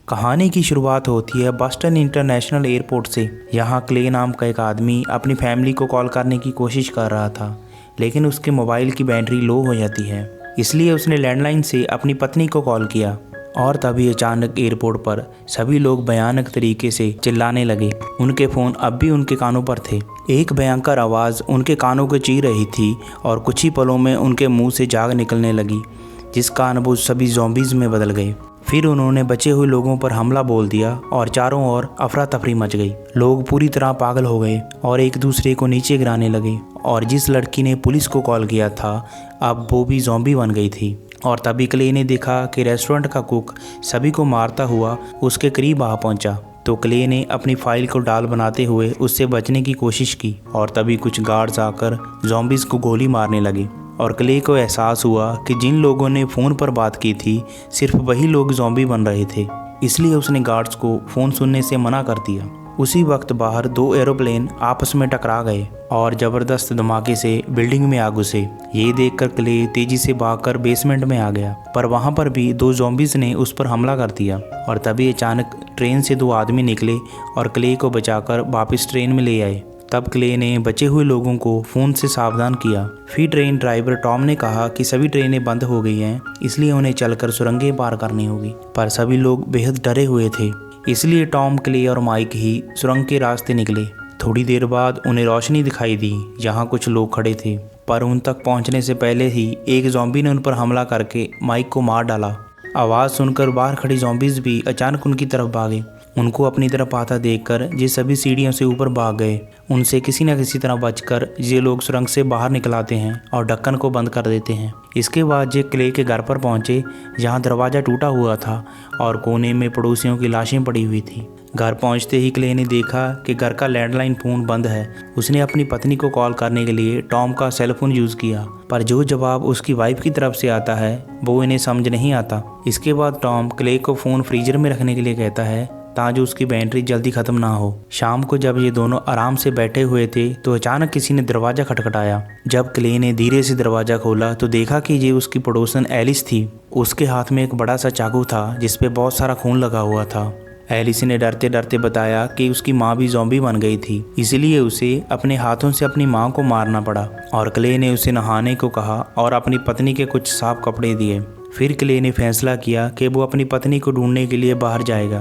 कहानी की शुरुआत होती है बस्टन इंटरनेशनल एयरपोर्ट से। यहाँ क्ले नाम का एक आदमी अपनी फैमिली को कॉल करने की कोशिश कर रहा था, लेकिन उसके मोबाइल की बैटरी लो हो जाती है। इसलिए उसने लैंडलाइन से अपनी पत्नी को कॉल किया और तभी अचानक एयरपोर्ट पर सभी लोग भयानक तरीके से चिल्लाने लगे। उनके फ़ोन अब भी उनके कानों पर थे। एक भयंकर आवाज़ उनके कानों को चीर रही थी और कुछ ही पलों में उनके मुंह से जाग निकलने लगी, जिसका अनुभव सभी ज़ॉम्बीज़ में बदल गए। फिर उन्होंने बचे हुए लोगों पर हमला बोल दिया और चारों ओर अफरा तफरी मच गई। लोग पूरी तरह पागल हो गए और एक दूसरे को नीचे गिराने लगे। और जिस लड़की ने पुलिस को कॉल किया था, अब वो भी ज़ॉम्बी बन गई थी। और तभी क्ले ने देखा कि रेस्टोरेंट का कुक सभी को मारता हुआ उसके करीब आ पहुंचा। तो क्ले ने अपनी फाइल को डाल बनाते हुए उससे बचने की कोशिश की और तभी कुछ गार्ड्स आकर ज़ॉम्बीज़ को गोली मारने लगे। और क्ले को एहसास हुआ कि जिन लोगों ने फ़ोन पर बात की थी, सिर्फ वही लोग ज़ॉम्बी बन रहे थे। इसलिए उसने गार्ड्स को फ़ोन सुनने से मना कर दिया। उसी वक्त बाहर दो एरोप्लेन आपस में टकरा गए और ज़बरदस्त धमाके से बिल्डिंग में आग घुसे। ये देखकर क्ले तेज़ी से भागकर बेसमेंट में आ गया, पर वहाँ पर भी दो ज़ॉम्बीज़ ने उस पर हमला कर दिया। और तभी अचानक ट्रेन से दो आदमी निकले और क्ले को बचाकर वापस ट्रेन में ले आए। तब क्ले ने बचे हुए लोगों को फ़ोन से सावधान किया। फिर ट्रेन ड्राइवर टॉम ने कहा कि सभी ट्रेनें बंद हो गई हैं, इसलिए उन्हें चलकर सुरंगें पार करनी होगी। पर सभी लोग बेहद डरे हुए थे, इसलिए टॉम, क्ले और माइक ही सुरंग के रास्ते निकले। थोड़ी देर बाद उन्हें रोशनी दिखाई दी जहाँ कुछ लोग खड़े थे, पर उन तक पहुँचने से पहले ही एक ज़ॉम्बी ने उन पर हमला करके माइक को मार डाला। आवाज़ सुनकर बाहर खड़ी ज़ॉम्बीज़ भी अचानक उनकी तरफ भागे। उनको अपनी तरफ आता देखकर ये सभी सीढ़ियों से ऊपर भाग गए। उनसे किसी न किसी तरह बचकर ये लोग सुरंग से बाहर निकल आते हैं और ढक्कन को बंद कर देते हैं। इसके बाद ये क्ले के घर पर पहुंचे, जहां दरवाज़ा टूटा हुआ था और कोने में पड़ोसियों की लाशें पड़ी हुई थी। घर पहुंचते ही क्ले ने देखा कि घर का लैंडलाइन फ़ोन बंद है। उसने अपनी पत्नी को कॉल करने के लिए टॉम का सेलफोन यूज़ किया, पर जो जवाब उसकी वाइफ की तरफ से आता है वो इन्हें समझ नहीं आता। इसके बाद टॉम क्ले को फ़ोन फ्रीजर में रखने के लिए कहता है ताकि उसकी बैटरी जल्दी ख़त्म ना हो। शाम को जब ये दोनों आराम से बैठे हुए थे तो अचानक किसी ने दरवाज़ा खटखटाया। जब क्ले ने धीरे से दरवाज़ा खोला तो देखा कि ये उसकी पड़ोसन एलिस थी। उसके हाथ में एक बड़ा सा चाकू था जिस पे बहुत सारा खून लगा हुआ था। एलिस ने डरते डरते बताया कि उसकी माँ भी ज़ॉम्बी बन गई थी, इसलिए उसे अपने हाथों से अपनी माँ को मारना पड़ा। और क्ले ने उसे नहाने को कहा और अपनी पत्नी के कुछ साफ कपड़े दिए। फिर क्ले ने फैसला किया कि वो अपनी पत्नी को ढूंढने के लिए बाहर जाएगा,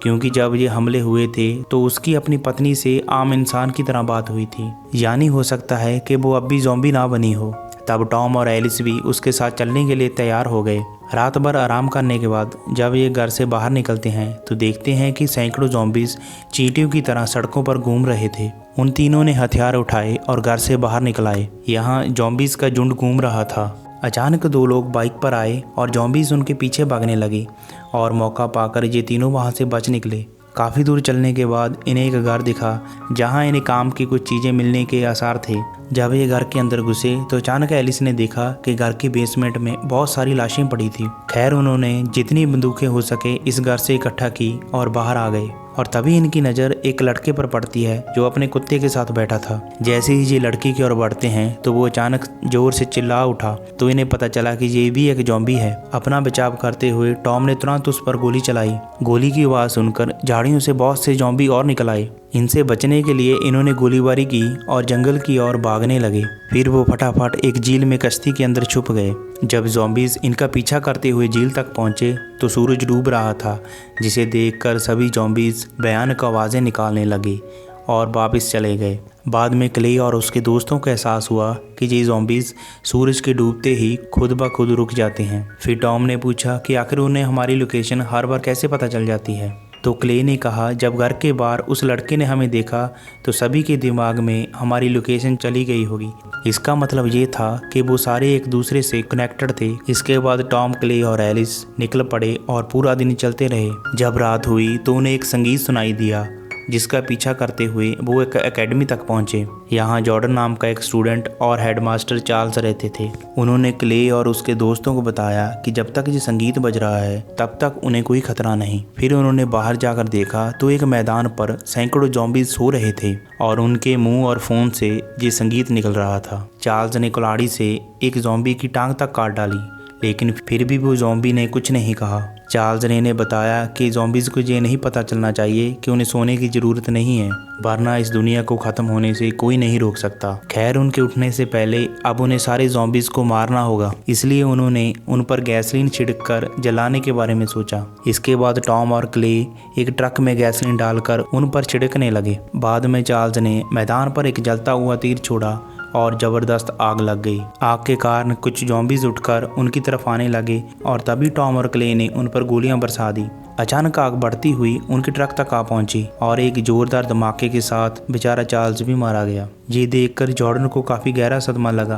क्योंकि जब ये हमले हुए थे तो उसकी अपनी पत्नी से आम इंसान की तरह बात हुई थी, यानी हो सकता है कि वो अब भी ज़ॉम्बी ना बनी हो। तब टॉम और एलिस भी उसके साथ चलने के लिए तैयार हो गए। रात भर आराम करने के बाद जब ये घर से बाहर निकलते हैं तो देखते हैं कि सैकड़ों ज़ॉम्बीज़ चींटियों की तरह सड़कों पर घूम रहे थे। उन तीनों ने हथियार उठाए और घर से बाहर निकल आए। यहाँ ज़ॉम्बीज़ का झुंड घूम रहा था। अचानक दो लोग बाइक पर आए और ज़ॉम्बीज़ उनके पीछे भागने लगे और मौका पाकर ये तीनों वहाँ से बच निकले। काफ़ी दूर चलने के बाद इन्हें एक घर दिखा जहाँ इन्हें काम की कुछ चीज़ें मिलने के आसार थे। जब ये घर के अंदर घुसे तो अचानक एलिस ने देखा कि घर के बेसमेंट में बहुत सारी लाशें पड़ी थी। खैर, उन्होंने जितनी बंदूकें हो सके इस घर से इकट्ठा की और बाहर आ गए। और तभी इनकी नज़र एक लड़के पर पड़ती है जो अपने कुत्ते के साथ बैठा था। जैसे ही ये लड़की की ओर बढ़ते हैं तो वो अचानक जोर से चिल्ला उठा, तो इन्हें पता चला कि ये भी एक ज़ॉम्बी है। अपना बचाव करते हुए टॉम ने तुरंत उस पर गोली चलाई। गोली की आवाज़ सुनकर झाड़ियों से बहुत से ज़ॉम्बी और निकल आए। इनसे बचने के लिए इन्होंने गोलीबारी की और जंगल की ओर भागने लगे। फिर वो फटाफट एक झील में कश्ती के अंदर छुप गए। जब ज़ॉम्बीज़ इनका पीछा करते हुए झील तक पहुंचे तो सूरज डूब रहा था, जिसे देखकर सभी ज़ॉम्बीज़ भयानक आवाज़ें निकालने लगे और वापस चले गए। बाद में क्ले और उसके दोस्तों को एहसास हुआ कि ये ज़ॉम्बीज़ सूरज के डूबते ही खुद ब खुद रुक जाते हैं। फिर टॉम ने पूछा कि आखिर उन्हें हमारी लोकेशन हर बार कैसे पता चल जाती है। तो क्ले ने कहा, जब घर के बाहर उस लड़के ने हमें देखा तो सभी के दिमाग में हमारी लोकेशन चली गई होगी। इसका मतलब ये था कि वो सारे एक दूसरे से कनेक्टेड थे। इसके बाद टॉम, क्ले और एलिस निकल पड़े और पूरा दिन चलते रहे। जब रात हुई तो उन्हें एक संगीत सुनाई दिया, जिसका पीछा करते हुए वो एक एकेडमी तक पहुंचे। यहाँ जॉर्डन नाम का एक स्टूडेंट और हेडमास्टर चार्ल्स रहते थे। उन्होंने क्ले और उसके दोस्तों को बताया कि जब तक ये संगीत बज रहा है तब तक उन्हें कोई खतरा नहीं। फिर उन्होंने बाहर जाकर देखा तो एक मैदान पर सैकड़ों ज़ॉम्बीज़ सो रहे थे और उनके मुंह और फोन से ये संगीत निकल रहा था। चार्ल्स ने कुल्हाड़ी से एक ज़ॉम्बी की टांग तक काट डाली, लेकिन फिर भी वो ज़ॉम्बी ने कुछ नहीं कहा। चार्ल्स रे ने बताया कि ज़ॉम्बीज़ को ये नहीं पता चलना चाहिए कि उन्हें सोने की ज़रूरत नहीं है, वरना इस दुनिया को ख़त्म होने से कोई नहीं रोक सकता। खैर, उनके उठने से पहले अब उन्हें सारे ज़ॉम्बीज़ को मारना होगा, इसलिए उन्होंने उन पर गैसोलीन छिड़ककर जलाने के बारे में सोचा। इसके बाद टॉम और क्ले एक ट्रक में गैसोलीन डालकर उन पर छिड़कने लगे। बाद में चार्ल्स ने मैदान पर एक जलता हुआ तीर छोड़ा और ज़बरदस्त आग लग गई। आग के कारण कुछ ज़ॉम्बीज़ उठकर उनकी तरफ आने लगे और तभी टॉम और क्ले ने उन पर गोलियां बरसा दी। अचानक आग बढ़ती हुई उनके ट्रक तक आ पहुंची और एक जोरदार धमाके के साथ बेचारा चार्ल्स भी मारा गया। ये देखकर जॉर्डन को काफ़ी गहरा सदमा लगा,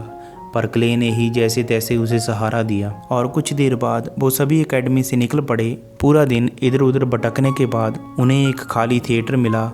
पर क्ले ने ही जैसे तैसे उसे सहारा दिया और कुछ देर बाद वो सभी एकेडमी से निकल पड़े। पूरा दिन इधर उधर भटकने के बाद उन्हें एक खाली थिएटर मिला,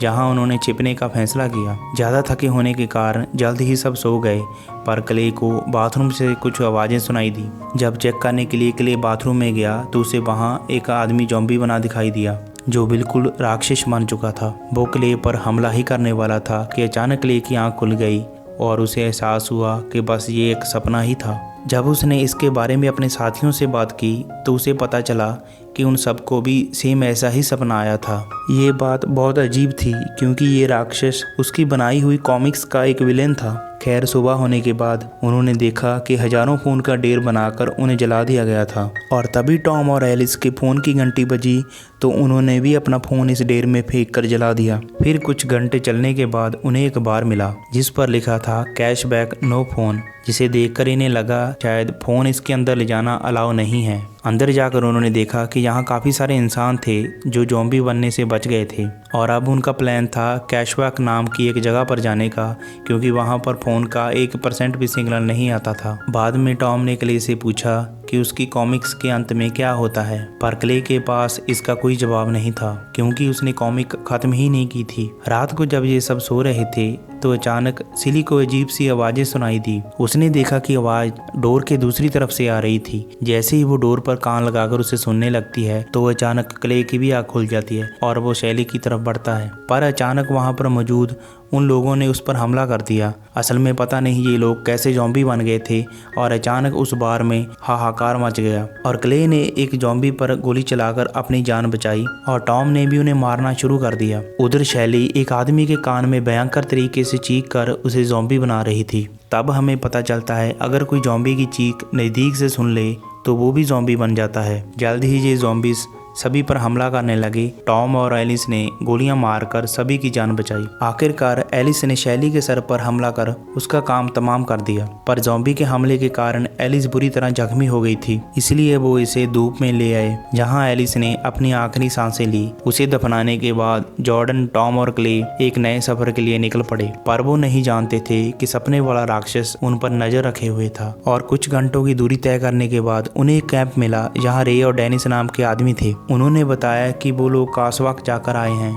जहां उन्होंने छिपने का फैसला किया। ज़्यादा थके होने के कारण जल्द ही सब सो गए, पर क्ले को बाथरूम से कुछ आवाज़ें सुनाई दी। जब चेक करने के लिए क्ले बाथरूम में गया तो उसे वहां एक आदमी ज़ॉम्बी बना दिखाई दिया, जो बिल्कुल राक्षस बन चुका था। वो क्ले पर हमला ही करने वाला था कि अचानक क्ले की आँख खुल गई और उसे एहसास हुआ कि बस ये एक सपना ही था। जब उसने इसके बारे में अपने साथियों से बात की तो उसे पता चला कि उन सबको भी सेम ऐसा ही सपना आया था। ये बात बहुत अजीब थी क्योंकि ये राक्षस उसकी बनाई हुई कॉमिक्स का एक विलेन था। खैर, सुबह होने के बाद उन्होंने देखा कि हजारों फ़ोन का ढेर बनाकर उन्हें जला दिया गया था और तभी टॉम और एलिस के फ़ोन की घंटी बजी तो उन्होंने भी अपना फ़ोन इस ढेर में फेंक कर जला दिया। फिर कुछ घंटे चलने के बाद उन्हें एक बार मिला जिस पर लिखा था कैशबैक नो फ़ोन, जिसे देखकर इन्हें लगा शायद फ़ोन इसके अंदर ले जाना अलाउ नहीं है। अंदर जाकर उन्होंने देखा कि यहाँ काफ़ी सारे इंसान थे जो ज़ॉम्बी बनने से बच गए थे और अब उनका प्लान था कैशबैक नाम की एक जगह पर जाने का, क्योंकि वहाँ पर फ़ोन का 1% भी सिग्नल नहीं आता था। बाद में टॉम ने क्ले से पूछा कि उसकी कॉमिक्स के अंत में क्या होता है, पर क्ले के पास इसका कोई जवाब नहीं था क्योंकि उसने कॉमिक ख़त्म ही नहीं की थी। रात को जब ये सब सो रहे थे तो अचानक सिली को अजीब सी आवाज़ें सुनाई दी। उसने देखा कि आवाज़ डोर के दूसरी तरफ से आ रही थी। जैसे ही वो डोर पर कान लगाकर उसे सुनने लगती है तो अचानक क्ले की भी आँख खुल जाती है और वो शैली की तरफ बढ़ता है, पर अचानक वहाँ पर मौजूद उन लोगों ने उस पर हमला कर दिया। असल में पता नहीं ये लोग कैसे ज़ॉम्बी बन गए थे और अचानक उस बार में हाहाकार मच गया और क्ले ने एक ज़ॉम्बी पर गोली चलाकर अपनी जान बचाई और टॉम ने भी उन्हें मारना शुरू कर दिया। उधर शैली एक आदमी के कान में भयंकर तरीके से चीख कर उसे ज़ॉम्बी बना रही थी। तब हमें पता चलता है अगर कोई ज़ॉम्बी की चीख नज़दीक से सुन ले तो वो भी ज़ॉम्बी बन जाता है। जल्द ही ये ज़ॉम्बीज़ सभी पर हमला करने लगे। टॉम और एलिस ने गोलियां मारकर सभी की जान बचाई। आखिरकार एलिस ने शैली के सर पर हमला कर उसका काम तमाम कर दिया, पर ज़ॉम्बी के हमले के कारण एलिस बुरी तरह जख्मी हो गई थी, इसलिए वो इसे धूप में ले आए जहां एलिस ने अपनी आखिरी सांसें ली। उसे दफनाने के बाद जॉर्डन, टॉम और क्ले एक नए सफर के लिए निकल पड़े, पर वो नहीं जानते थे कि सपने वाला राक्षस उन पर नजर रखे हुए था। और कुछ घंटों की दूरी तय करने के बाद उन्हें एक कैंप मिला जहाँ रे और डेनिस नाम के आदमी थे। उन्होंने बताया कि वो लोग कासवाक जाकर आए हैं,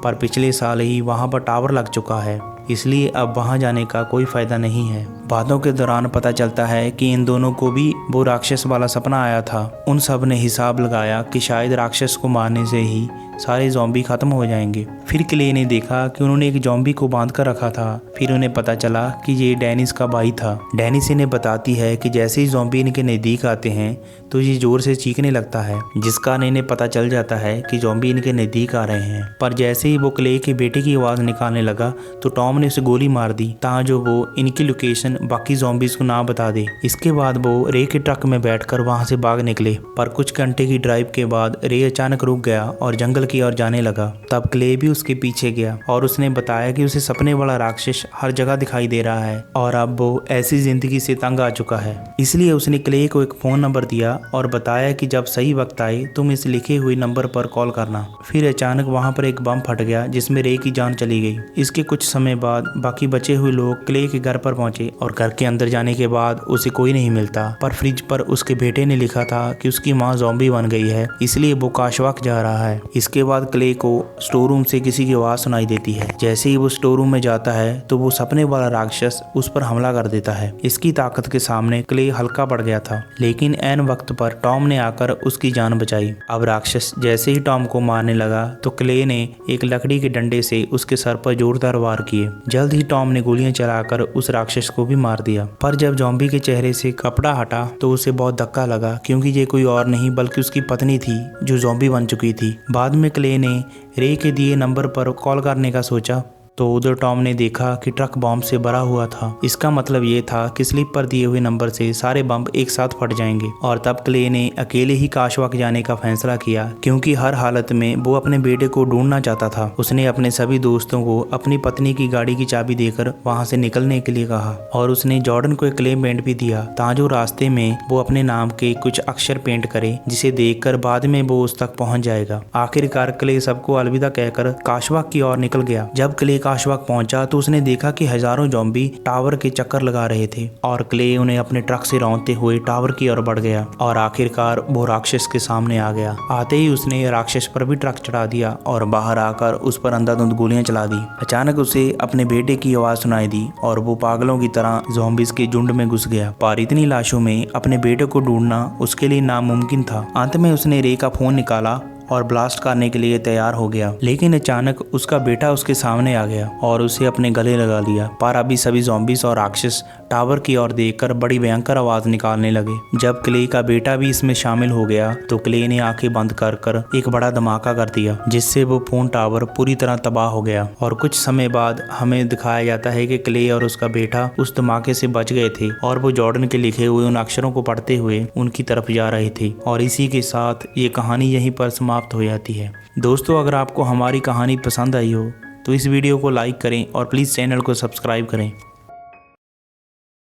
पर पिछले साल ही वहां पर टावर लग चुका है, इसलिए अब वहां जाने का कोई फायदा नहीं है। बातों के दौरान पता चलता है कि इन दोनों को भी वो राक्षस वाला सपना आया था। उन सब ने हिसाब लगाया कि शायद राक्षस को मारने से ही सारे ज़ॉम्बी खत्म हो जाएंगे। फिर क्ले ने देखा कि उन्होंने एक ज़ॉम्बी को बांध कर रखा था। फिर उन्हें पता चला कि ये डेनिस का भाई था। डेनिस इन्हें बताती है कि जैसे ही ज़ॉम्बी इनके नज़दीक आते हैं तो ये जोर से चीखने लगता है, जिस कारण इन्हें पता चल जाता है कि ज़ॉम्बी इनके नज़दीक आ रहे हैं। पर जैसे ही वो क्ले के बेटे की आवाज़ निकालने लगा तो टॉम ने उसे गोली मार दी ताकि वो इनकी लोकेशन बाकी ज़ॉम्बीज़ को ना बता दे। इसके बाद वो रे के ट्रक में बैठकर वहाँ से भाग निकले, पर कुछ घंटे की ड्राइव के बाद रे अचानक रुक गया और जंगल की ओर जाने लगा। तब क्ले भी उसके पीछे गया और उसने बताया कि उसे सपने वाला राक्षस हर जगह दिखाई दे रहा है और अब वो ऐसी जिंदगी से तंग आ चुका है। इसलिए उसने क्ले को एक फ़ोन नंबर दिया और बताया कि जब सही वक्त आए तुम इस लिखे हुए नंबर पर कॉल करना। फिर अचानक वहाँ पर एक बम फट गया जिसमें रे की जान चली गई। इसके कुछ समय बाद बाकी बचे हुए लोग क्ले के घर पर पहुंचे और घर के अंदर जाने के बाद उसे कोई नहीं मिलता, पर फ्रिज पर उसके बेटे ने लिखा था कि उसकी माँ ज़ॉम्बी बन गई है, इसलिए वो काशवाक जा रहा है। इसके बाद क्ले को स्टोर रूम से किसी की आवाज़ सुनाई देती है। जैसे ही वो स्टोर रूम में जाता है तो वो सपने वाला राक्षस उस पर हमला कर देता है। इसकी ताकत के सामने क्ले हल्का पड़ गया था, लेकिन ऐन वक्त पर टॉम ने आकर उसकी जान बचाई। अब राक्षस जैसे ही टॉम को मारने लगा तो क्ले ने एक लकड़ी के डंडे से उसके सर पर जोरदार वार किए। जल्द ही टॉम ने गोलियां चलाकर उस राक्षस को भी मार दिया। पर जब ज़ॉम्बी के चेहरे से कपड़ा हटा तो उसे बहुत धक्का लगा, क्योंकि ये कोई और नहीं बल्कि उसकी पत्नी थी जो ज़ॉम्बी बन चुकी थी। बाद में क्ले ने रे के दिए नंबर पर कॉल करने का सोचा तो उधर टॉम ने देखा कि ट्रक बॉम्ब से भरा हुआ था। इसका मतलब ये था कि स्लिप पर दिए हुए नंबर से सारे बम एक साथ फट जाएंगे। और तब क्ले ने अकेले ही काशवाक जाने का फैसला किया, क्योंकि हर हालत में वो अपने बेटे को ढूंढना चाहता था। उसने अपने सभी दोस्तों को अपनी पत्नी की गाड़ी की चाबी देकर वहाँ से निकलने के लिए कहा और उसने जॉर्डन को एक क्ले पेंट भी दिया ताकि रास्ते में वो अपने नाम के कुछ अक्षर पेंट करे, जिसे देखकर बाद में वो उस तक पहुंच जाएगा। आखिरकार क्ले सबको अलविदा कहकर काशवाक की ओर निकल गया। जब क्ले काशवाक पहुंचा तो उसने देखा कि हजारों ज़ॉम्बी टावर के चक्कर लगा रहे थे और क्ले उन्हें अपने ट्रक से रौंदते हुए टावर की ओर बढ़ गया और आखिरकार वो राक्षस के सामने आ गया। आते ही उसने राक्षस पर भी ट्रक चढ़ा दिया और बाहर आकर उस पर अंधाधुंध गोलियां चला दी। अचानक उसे अपने बेटे की आवाज सुनाई दी और वो पागलों की तरह ज़ॉम्बीज के झुंड में घुस गया। पर इतनी लाशों में अपने बेटे को ढूंढना उसके लिए नामुमकिन था। अंत में उसने रे का फोन निकाला और ब्लास्ट करने के लिए तैयार हो गया, लेकिन अचानक उसका बेटा उसके सामने आ गया और उसे अपने गले लगा लिया। पर अभी सभी ज़ॉम्बीज और राक्षस टावर की ओर देखकर बड़ी भयंकर आवाज निकालने लगे। जब क्ले का बेटा भी इसमें शामिल हो गया तो क्ले ने आंखें बंद कर एक बड़ा धमाका कर दिया, जिससे वो फोन टावर पूरी तरह तबाह हो गया। और कुछ समय बाद हमें दिखाया जाता है कि क्ले और उसका बेटा उस धमाके से बच गए थे और वो जॉर्डन के लिखे हुए उन अक्षरों को पढ़ते हुए उनकी तरफ जा रहे थे। और इसी के साथ ये कहानी यहीं पर समाप्त हो जाती है। दोस्तों, अगर आपको हमारी कहानी पसंद आई हो तो इस वीडियो को लाइक करें और प्लीज़ चैनल को सब्सक्राइब करें।